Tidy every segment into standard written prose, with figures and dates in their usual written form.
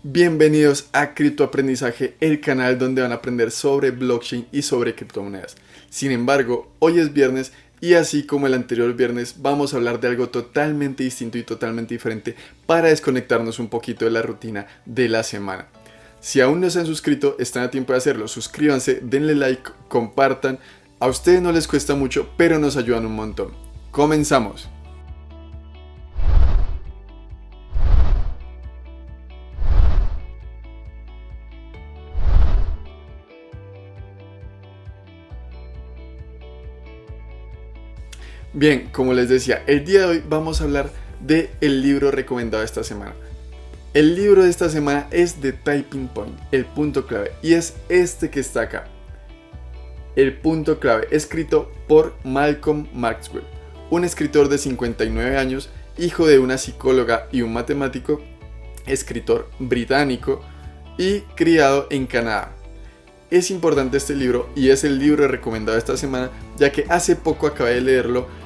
Bienvenidos a Criptoaprendizaje, el canal donde van a aprender sobre blockchain y sobre criptomonedas. Sin embargo, hoy es viernes y así como el anterior viernes vamos a hablar de algo totalmente distinto y totalmente diferente para desconectarnos un poquito de la rutina de la semana. Si aún no se han suscrito, están a tiempo de hacerlo. Suscríbanse, denle like, compartan. A ustedes no les cuesta mucho, pero nos ayudan un montón. Comenzamos. Bien, como les decía, el día de hoy vamos a hablar del libro recomendado esta semana. El libro de esta semana es The Tipping Point, el punto clave, y es este que está acá. El punto clave, escrito por Malcolm Maxwell, un escritor de 59 años, hijo de una psicóloga y un matemático, escritor británico y criado en Canadá. Es importante este libro y es el libro recomendado esta semana, ya que hace poco acabé de leerlo,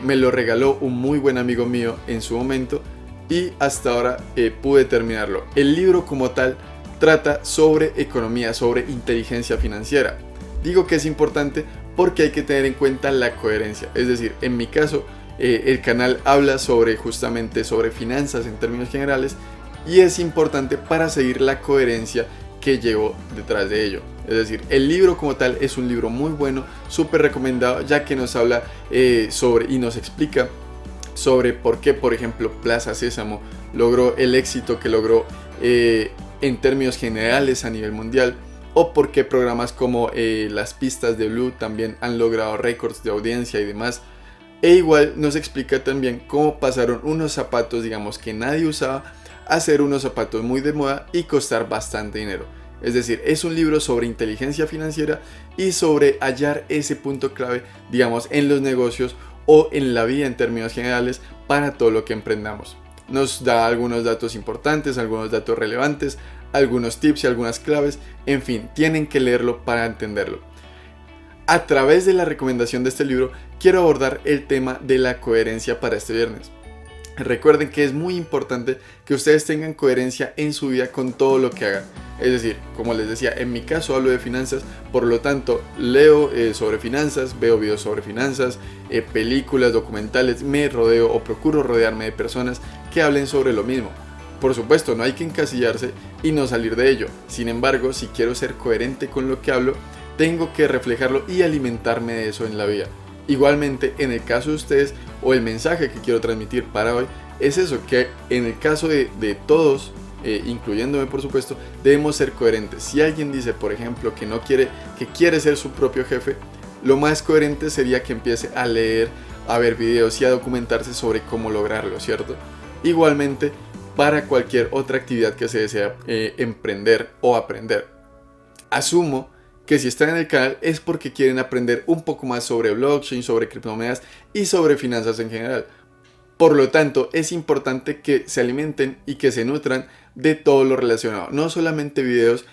me lo regaló un muy buen amigo mío en su momento y hasta ahora pude terminarlo. El libro como tal trata sobre economía, sobre inteligencia financiera. Digo que es importante porque hay que tener en cuenta la coherencia, es decir, en mi caso el canal habla justamente sobre finanzas en términos generales y es importante para seguir la coherencia que llevo detrás de ello. Es decir, el libro como tal es un libro muy bueno, súper recomendado, ya que nos habla sobre y nos explica sobre por qué, por ejemplo, Plaza Sésamo logró el éxito que logró en términos generales a nivel mundial, o por qué programas como las pistas de Blue también han logrado récords de audiencia y demás. E igual nos explica también cómo pasaron unos zapatos, digamos, que nadie usaba, a ser unos zapatos muy de moda y costar bastante dinero. Es decir, es un libro sobre inteligencia financiera y sobre hallar ese punto clave, digamos, en los negocios o en la vida en términos generales para todo lo que emprendamos. Nos da algunos datos importantes, algunos datos relevantes, algunos tips y algunas claves. En fin, tienen que leerlo para entenderlo. A través de la recomendación de este libro, quiero abordar el tema de la coherencia para este viernes. Recuerden que es muy importante que ustedes tengan coherencia en su vida con todo lo que hagan. Es decir, como les decía, en mi caso hablo de finanzas, por lo tanto leo sobre finanzas, veo videos sobre finanzas, películas, documentales, me rodeo o procuro rodearme de personas que hablen sobre lo mismo. Por supuesto, no hay que encasillarse y no salir de ello. Sin embargo, si quiero ser coherente con lo que hablo, tengo que reflejarlo y alimentarme de eso en la vida. Igualmente, en el caso de ustedes, o el mensaje que quiero transmitir para hoy, es eso, que en el caso de todos, incluyéndome por supuesto, debemos ser coherentes. Si alguien dice, por ejemplo, que quiere ser su propio jefe, lo más coherente sería que empiece a leer, a ver videos y a documentarse sobre cómo lograrlo, ¿cierto? Igualmente, para cualquier otra actividad que se desea emprender o aprender. Asumo que si están en el canal es porque quieren aprender un poco más sobre blockchain, sobre criptomonedas y sobre finanzas en general. Por lo tanto, es importante que se alimenten y que se nutran de todo lo relacionado. No solamente videos,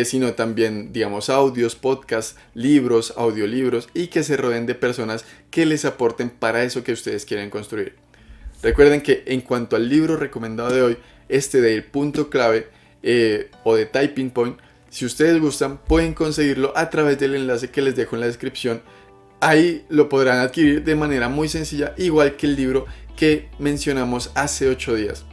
sino también, digamos, audios, podcasts, libros, audiolibros y que se rodeen de personas que les aporten para eso que ustedes quieren construir. Recuerden que en cuanto al libro recomendado de hoy, este del punto clave o de Tipping Point, si ustedes gustan, pueden conseguirlo a través del enlace que les dejo en la descripción. Ahí lo podrán adquirir de manera muy sencilla, igual que el libro que mencionamos hace 8 días.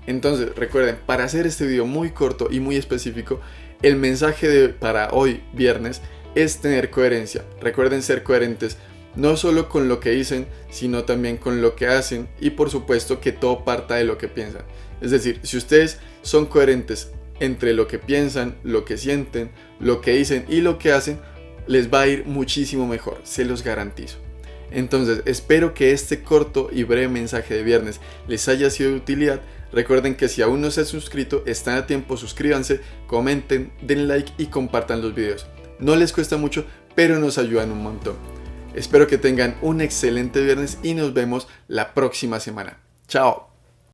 Entonces, recuerden, para hacer este video muy corto y muy específico, el mensaje para hoy, viernes, es tener coherencia. Recuerden ser coherentes, no solo con lo que dicen, sino también con lo que hacen y por supuesto que todo parta de lo que piensan. Es decir, si ustedes son coherentes entre lo que piensan, lo que sienten, lo que dicen y lo que hacen, les va a ir muchísimo mejor, se los garantizo. Entonces, espero que este corto y breve mensaje de viernes les haya sido de utilidad. Recuerden que si aún no se han suscrito, están a tiempo, suscríbanse, comenten, den like y compartan los videos. No les cuesta mucho, pero nos ayudan un montón. Espero que tengan un excelente viernes y nos vemos la próxima semana. Chao.